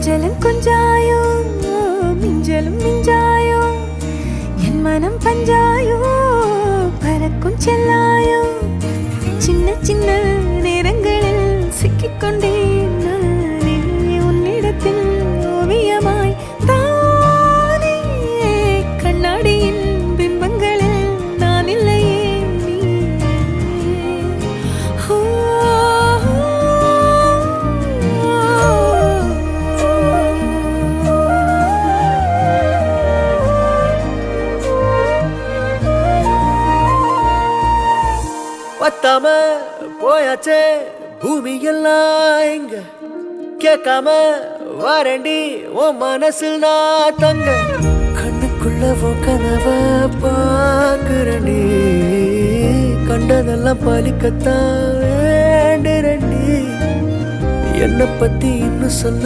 கொஞ்சலும் கொஞ்சாயோ மிஞ்சலும் மிஞ்சாயோ என் மனம் பஞ்சாயோ பறக்கும் செல்லாயோ சின்ன சின்ன நேரங்களில் சிக்கிக்கொண்டேன் நானே உன்னிடத்தில் ஓவியமாய் தானே கண்ணாடியின் பிம்பங்களில் நான் இல்லையே நீ பத்தாம போயாச்சே பூமி எல்லாம் இங்க கேட்காம வாரண்டி உன் மனசில் நான் தங்க கண்ணுக்குள்ள உன் கனவ பாக்குறண்டி கண்டதெல்லாம் பலிக்கத்தான் வேண்டுறண்டி என்னை பத்தி இன்னும் சொல்ல